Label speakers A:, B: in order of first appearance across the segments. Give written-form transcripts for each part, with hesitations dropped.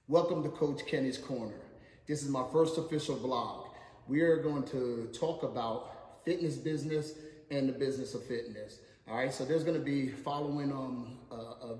A: Welcome to Coach Kenny's Corner. This is my first official vlog. We are going to talk about fitness business and the business of fitness. All right, so there's going to be following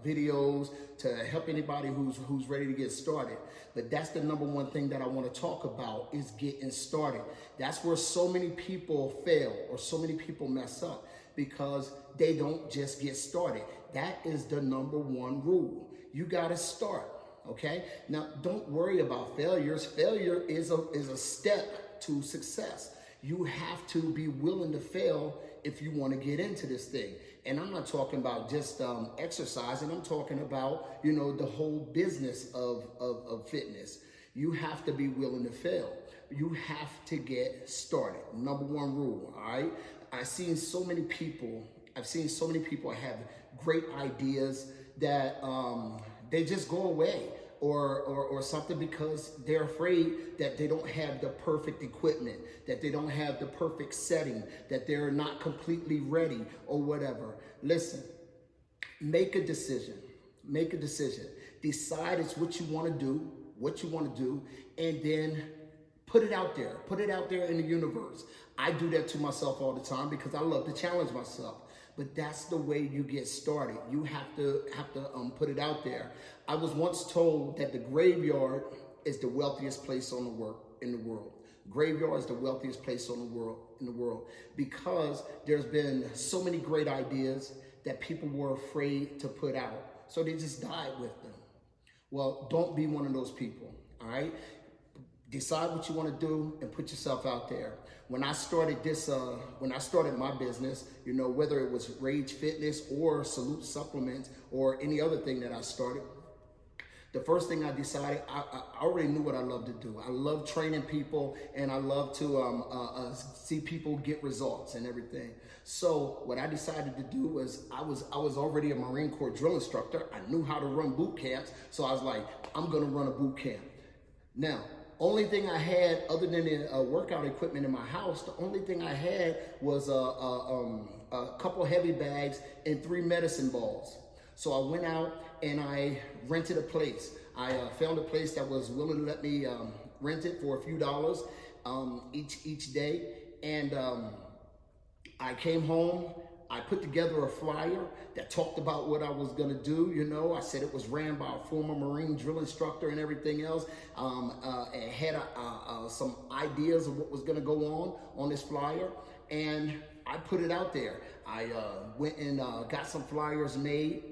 A: videos to help anybody who's ready to get started. But that's the number one thing that I want to talk about is getting started. That's where so many people fail or so many people mess up because they don't just get started. That is the number one rule. You got to start. Okay, now don't worry about failures. Failure is a step to success. You have to be willing to fail if you want to get into this thing. And I'm not talking about just exercising. I'm talking about, the whole business of fitness. You have to be willing to fail. You have to get started. Number one rule, all right? I've seen so many people have great ideas that they just go away or something because they're afraid that they don't have the perfect equipment, that they don't have the perfect setting, that they're not completely ready or whatever. Listen, make a decision. Make a decision. Decide it's what you want to do, and then put it out there. Put it out there in the universe. I do that to myself all the time because I love to challenge myself. But that's the way you get started. You have to put it out there. I was once told that the graveyard is the wealthiest place in the world. Graveyard is the wealthiest place in the world because there's been so many great ideas that people were afraid to put out. So they just died with them. Well, don't be one of those people, all right? Decide what you want to do and put yourself out there. When I started my business, whether it was Rage Fitness or Salute Supplements or any other thing that I started, the first thing I decided, I already knew what I love to do. I love training people and I love to see people get results and everything. So what I decided to do was I was already a Marine Corps drill instructor. I knew how to run boot camps. So I was like, I'm going to run a boot camp. Now, only thing I had other than the workout equipment in my house, the only thing I had was a couple heavy bags and 3 medicine balls. So I went out and I rented a place. I found a place that was willing to let me rent it for a few dollars each day. And I came home. I put together a flyer that talked about what I was gonna do. I said it was ran by a former Marine drill instructor and everything else. And had some ideas of what was gonna go on this flyer. And I put it out there. I went and got some flyers made,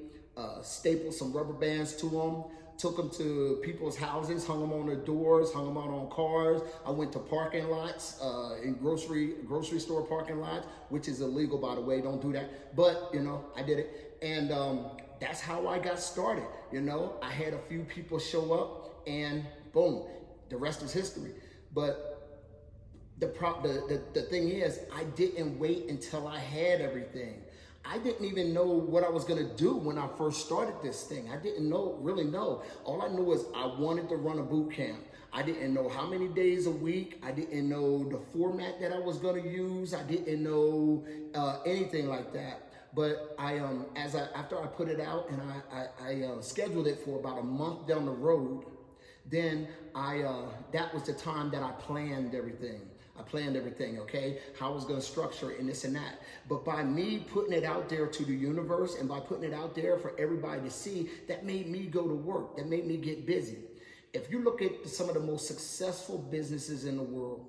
A: stapled some rubber bands to them, took them to people's houses, hung them on their doors, hung them out on cars. I went to parking lots, in grocery store parking lots, which is illegal, by the way. Don't do that. But, I did it. And that's how I got started. I had a few people show up and boom, the rest is history. But the thing is, I didn't wait until I had everything. I didn't even know what I was gonna do when I first started this thing. I didn't really know. All I knew was I wanted to run a boot camp. I didn't know how many days a week. I didn't know the format that I was gonna use. I didn't know anything like that. But after I put it out and I scheduled it for about a month down the road, then that was the time that I planned everything. Okay? How I was going to structure it and this and that. But by me putting it out there to the universe and by putting it out there for everybody to see, that made me go to work. That made me get busy. If you look at some of the most successful businesses in the world,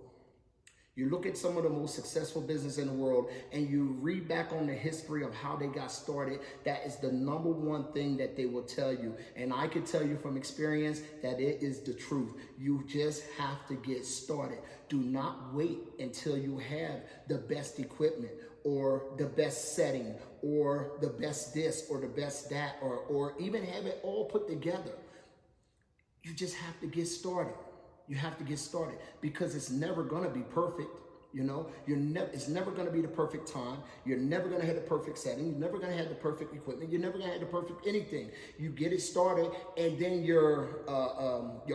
A: you look at some of the most successful business in the world and you read back on the history of how they got started, that is the number one thing that they will tell you. And I can tell you from experience that it is the truth. You just have to get started. Do not wait until you have the best equipment or the best setting or the best this or the best that or even have it all put together. You just have to get started. You have to get started because it's never going to be perfect. It's never going to be the perfect time. You're never going to have the perfect setting. You're never going to have the perfect equipment. You're never going to have the perfect anything. You get it started, and then your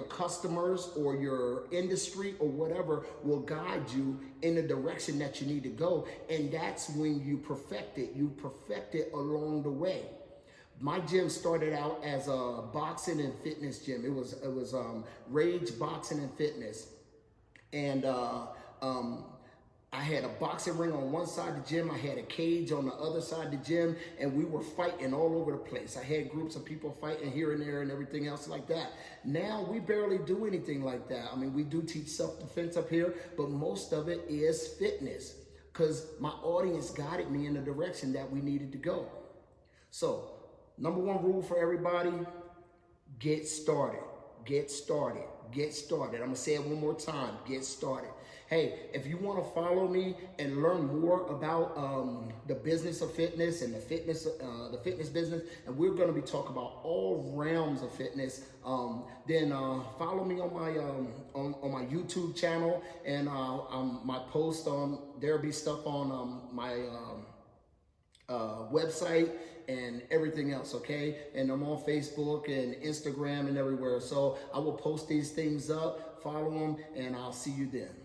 A: customers or your industry or whatever will guide you in the direction that you need to go. And that's when you perfect it. You perfect it along the way. My gym started out as a boxing and fitness gym. It was Rage Boxing and Fitness, and I had a boxing ring on one side of the gym. I had a cage on the other side of the gym, and we were fighting all over the place. I had groups of people fighting here and there and everything else like that. Now we barely do anything like that. I mean, we do teach self-defense up here, but most of it is fitness because my audience guided me in the direction that we needed to go. So, number one rule for everybody, get started, get started, get started. I'm gonna say it one more time, get started. Hey, if you wanna follow me and learn more about the business of fitness and the fitness business, and we're gonna be talking about all realms of fitness, then follow me on my YouTube channel, and my post there'll be stuff on my website and everything else, okay? And I'm on Facebook and Instagram and everywhere. So I will post these things up, follow them, and I'll see you then.